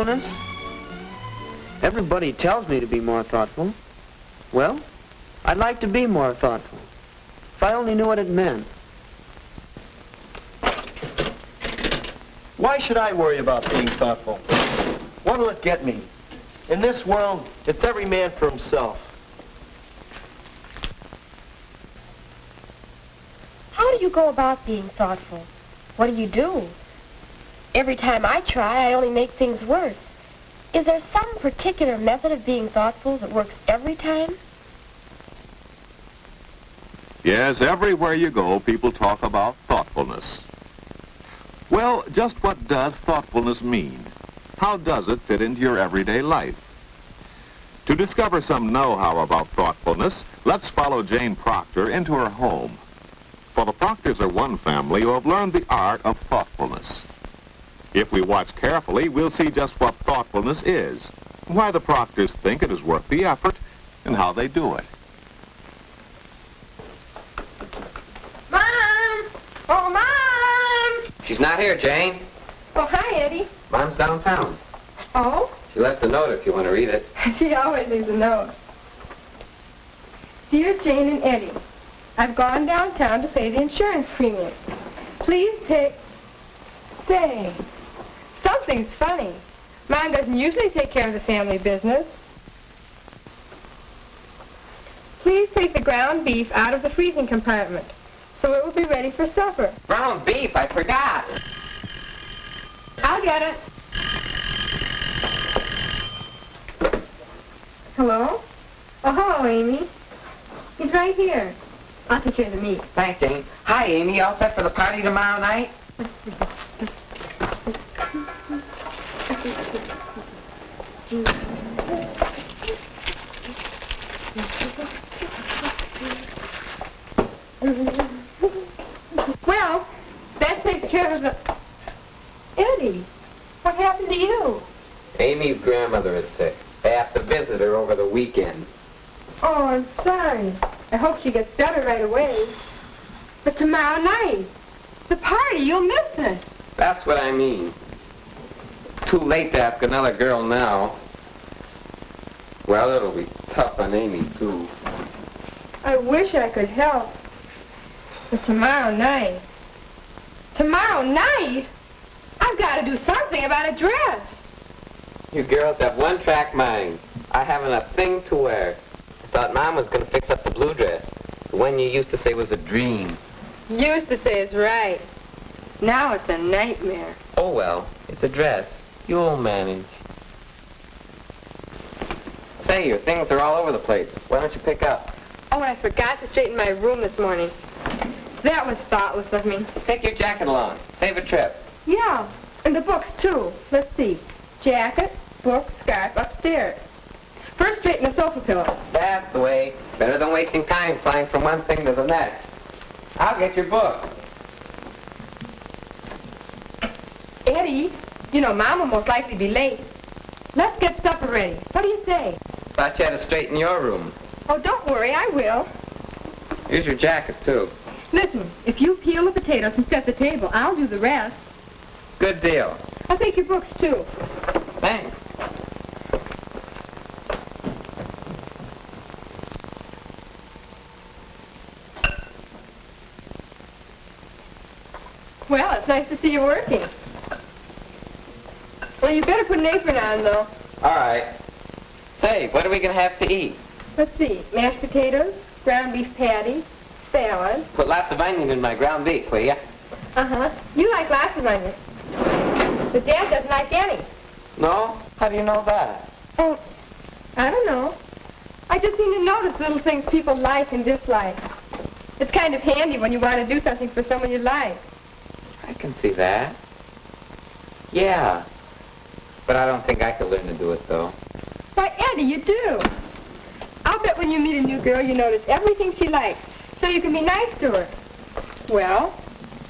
Thoughtfulness? Everybody tells me to be more thoughtful. Well, I'd like to be more thoughtful. If I only knew what it meant. Why should I worry about being thoughtful? What'll it get me? In this world, it's every man for himself. How do you go about being thoughtful? What do you do? Every time I try, I only make things worse. Is there some particular method of being thoughtful that works every time? Yes, everywhere you go, people talk about thoughtfulness. Well, just what does thoughtfulness mean? How does it fit into your everyday life? To discover some know-how about thoughtfulness, let's follow Jane Proctor into her home. For the Proctors are one family who have learned the art of thoughtfulness. If we watch carefully, we'll see just what thoughtfulness is, why the Proctors think it is worth the effort, and how they do it. Mom! Oh, Mom! She's not here, Jane. Oh, hi, Eddie. Mom's downtown. Oh? She left a note if you want to read it. She always leaves a note. Dear Jane and Eddie, I've gone downtown to pay the insurance premium. Please say, something's funny. Mom doesn't usually take care of the family business. Please take the ground beef out of the freezing compartment so it will be ready for supper. Ground beef, I forgot. I'll get it. Hello? Oh, hello, Amy. He's right here. I'll take care of the meat. Thanks, Jane. Hi, Amy. All set for the party tomorrow night? Well, that takes care of the... Eddie, what happened to you? Amy's grandmother is sick. They have to visit her over the weekend. Oh, I'm sorry. I hope she gets better right away. But tomorrow night, the party, you'll miss it. That's what I mean. Too late to ask another girl now. Well, it'll be tough on Amy, too. I wish I could help. But tomorrow night... Tomorrow night? I've got to do something about a dress. You girls have one-track minds. I haven't a thing to wear. I thought Mom was going to fix up the blue dress. The one you used to say was a dream. Used to say it's right. Now it's a nightmare. Oh, well, it's a dress. You'll manage. Say, your things are all over the place. Why don't you pick up? Oh, I forgot to straighten my room this morning. That was thoughtless of me. Take your jacket along. Save a trip. Yeah, and the books, too. Let's see. Jacket, book, scarf, upstairs. First, straighten the sofa pillow. That's the way. Better than wasting time flying from one thing to the next. I'll get your book. Eddie, you know Mom will most likely be late. Let's get supper ready. What do you say? Thought you had to straighten your room. Oh, don't worry, I will. Here's your jacket, too. Listen, if you peel the potatoes and set the table, I'll do the rest. Good deal. I'll take your books, too. Thanks. Well, it's nice to see you working. Well, you better put an apron on, though. All right. Say, what are we going to have to eat? Let's see. Mashed potatoes, ground beef patty, salad. Put lots of onion in my ground beef, will ya? Uh-huh. You like lots of onions. But Dad doesn't like any. No? How do you know that? Oh, I don't know. I just seem to notice little things people like and dislike. It's kind of handy when you want to do something for someone you like. I can see that. Yeah. But I don't think I could learn to do it, though. Why, Eddie, you do. I'll bet when you meet a new girl, you notice everything she likes, so you can be nice to her. Well,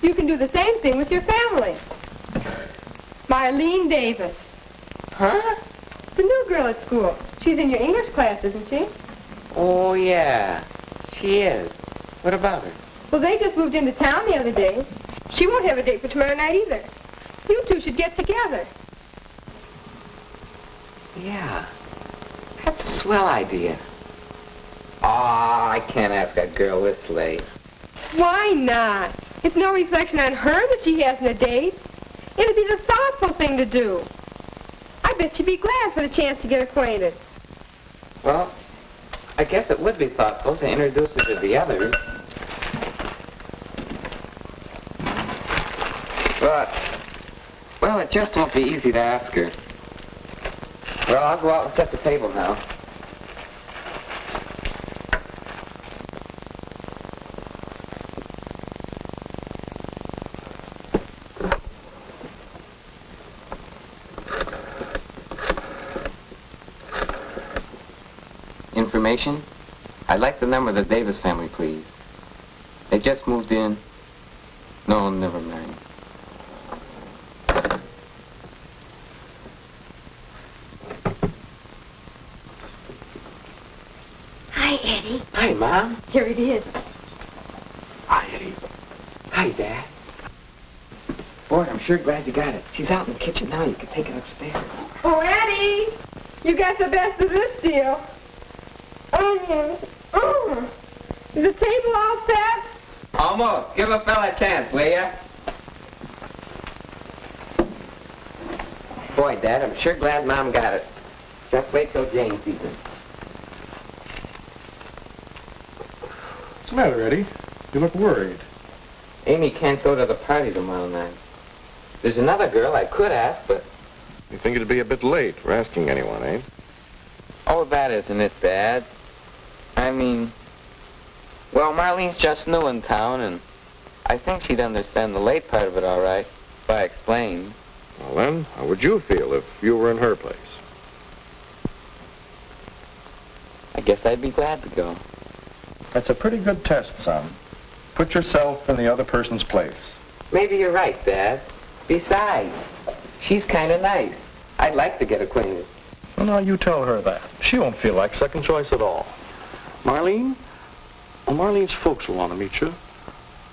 you can do the same thing with your family. Marlene Davis. Huh? The new girl at school. She's in your English class, isn't she? Oh, yeah. She is. What about her? Well, they just moved into town the other day. She won't have a date for tomorrow night either. You two should get together. Yeah. That's a swell idea. Aw, I can't ask that girl this late. Why not? It's no reflection on her that she hasn't a date. It'd be the thoughtful thing to do. I bet she'd be glad for the chance to get acquainted. Well, I guess it would be thoughtful to introduce her to the others. But, well, it just won't be easy to ask her. Well, I'll go out and set the table now. Information? I'd like the number of the Davis family, please. They just moved in. No, never mind. Hi, Eddie. Hi, Mom. Here it is. Hi, Eddie. Hi, Dad. Boy, I'm sure glad you got it. She's out in the kitchen now. You can take it upstairs. Oh, Eddie, you got the best of this deal. Is the table all set? Almost. Give a fella a chance, will ya? Boy, Dad, I'm sure glad Mom got it. Just wait till Jane sees it. What's the matter, Eddie? You look worried. Amy can't go to the party tomorrow night. There's another girl I could ask, but... You think it'd be a bit late for asking anyone, eh? Oh, that isn't it, Dad. I mean... Well, Marlene's just new in town, and I think she'd understand the late part of it all right, if I explained. Well, then, how would you feel if you were in her place? I guess I'd be glad to go. That's a pretty good test, son. Put yourself in the other person's place. Maybe you're right, Dad. Besides, she's kind of nice. I'd like to get acquainted. Well, now, you tell her that. She won't feel like second choice at all. Marlene? Well, Marlene's folks will want to meet you.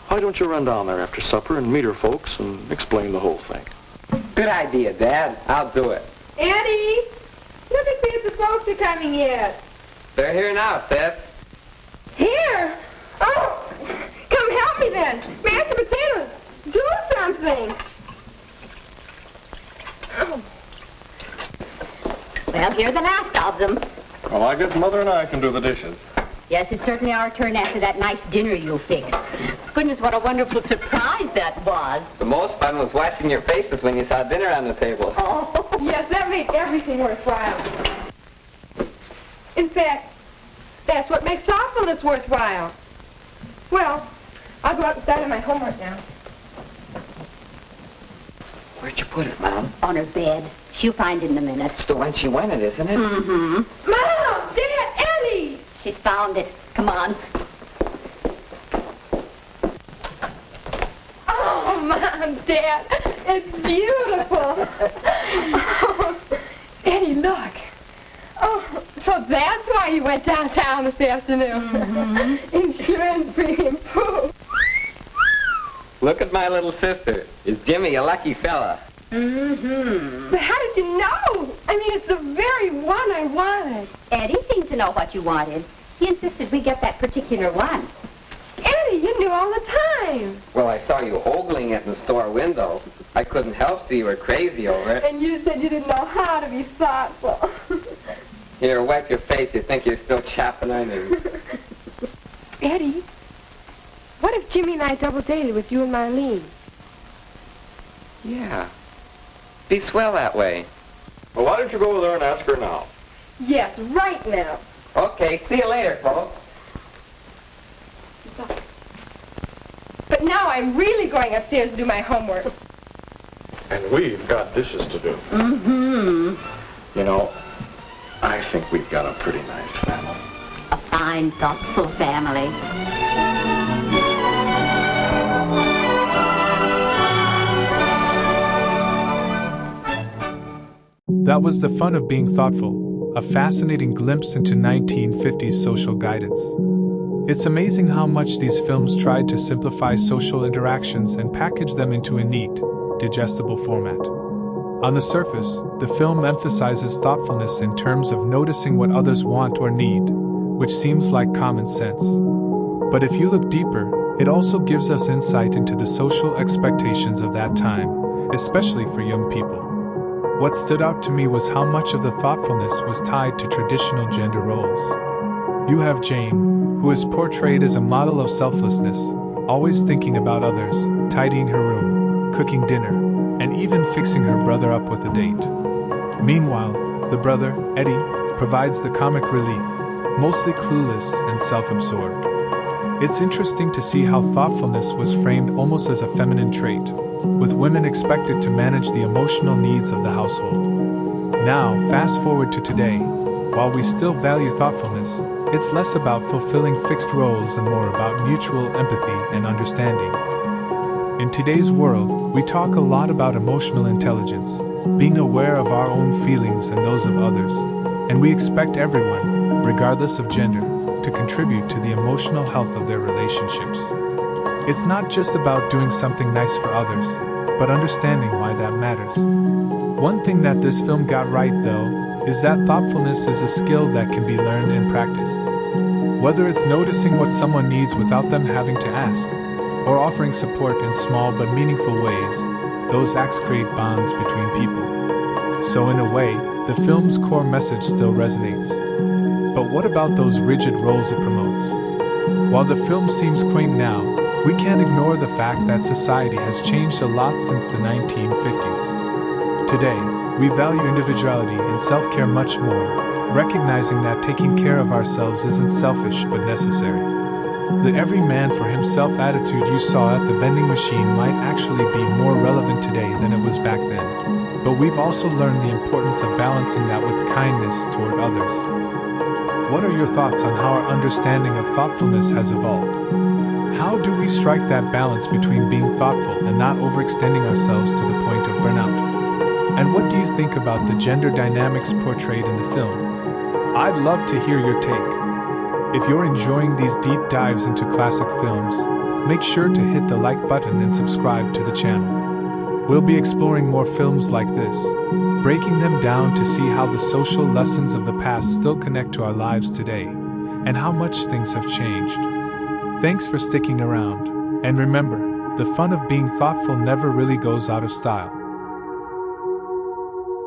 Why don't you run down there after supper and meet her folks and explain the whole thing? Good idea, Dad. I'll do it. Eddie, look and see if the folks are coming yet. They're here now, Seth. Here? Oh, come help me then. Mash the potatoes. Do something. Oh. Well, here's the last of them. Well, I guess Mother and I can do the dishes. Yes, it's certainly our turn after that nice dinner you fixed. Goodness, what a wonderful surprise that was. The most fun was watching your faces when you saw dinner on the table. Oh. Yes, that made everything worthwhile. In fact, that's what makes thoughtfulness worthwhile. Well, I'll go out and start on my homework now. Where'd you put it, Mom? On her bed. She'll find it in a minute. It's the one she wanted, isn't it? Mm-hmm. Mom! Dad! Eddie! She's found it. Come on. Oh, Mom, Dad, it's beautiful. Oh, Eddie, look. Oh, so that's why you went downtown this afternoon. Mm-hmm. Insurance premium proof. Look at my little sister. Is Jimmy a lucky fella? Mm-hmm. But how did you know? I mean, it's the very one I wanted. Eddie seemed to know what you wanted. He insisted we get that particular one. Eddie, you knew all the time. Well, I saw you ogling it in the store window. I couldn't help see you were crazy over it. And you said you didn't know how to be thoughtful. Here, wipe your face. You think you're still chopping onions. Eddie, what if Jimmy and I double dated with you and Marlene? Yeah. Be swell that way. Well, why don't you go over there and ask her now? Yes, right now. Okay, see you later, folks. But now I'm really going upstairs to do my homework. And we've got dishes to do. Mm-hmm. You know, I think we've got a pretty nice family. A fine, thoughtful family. That was The Fun of Being Thoughtful, a fascinating glimpse into 1950s social guidance. It's amazing how much these films tried to simplify social interactions and package them into a neat, digestible format. On the surface, the film emphasizes thoughtfulness in terms of noticing what others want or need, which seems like common sense. But if you look deeper, it also gives us insight into the social expectations of that time, especially for young people. What stood out to me was how much of the thoughtfulness was tied to traditional gender roles. You have Jane, who is portrayed as a model of selflessness, always thinking about others, tidying her room, cooking dinner, and even fixing her brother up with a date. Meanwhile, the brother, Eddie, provides the comic relief, mostly clueless and self-absorbed. It's interesting to see how thoughtfulness was framed almost as a feminine trait, with women expected to manage the emotional needs of the household. Now, fast forward to today, while we still value thoughtfulness, it's less about fulfilling fixed roles and more about mutual empathy and understanding. In today's world, we talk a lot about emotional intelligence, being aware of our own feelings and those of others, and we expect everyone, regardless of gender, to contribute to the emotional health of their relationships. It's not just about doing something nice for others, but understanding why that matters. One thing that this film got right, though, is that thoughtfulness is a skill that can be learned and practiced. Whether it's noticing what someone needs without them having to ask, or offering support in small but meaningful ways, those acts create bonds between people. So in a way, the film's core message still resonates. But what about those rigid roles it promotes? While the film seems quaint now, we can't ignore the fact that society has changed a lot since the 1950s. Today, we value individuality and self-care much more, recognizing that taking care of ourselves isn't selfish but necessary. The every man for himself attitude you saw at the vending machine might actually be more relevant today than it was back then. But we've also learned the importance of balancing that with kindness toward others. What are your thoughts on how our understanding of thoughtfulness has evolved? How do we strike that balance between being thoughtful and not overextending ourselves to the point of burnout? And what do you think about the gender dynamics portrayed in the film? I'd love to hear your take. If you're enjoying these deep dives into classic films, make sure to hit the like button and subscribe to the channel. We'll be exploring more films like this, breaking them down to see how the social lessons of the past still connect to our lives today, and how much things have changed. Thanks for sticking around, and remember, the fun of being thoughtful never really goes out of style.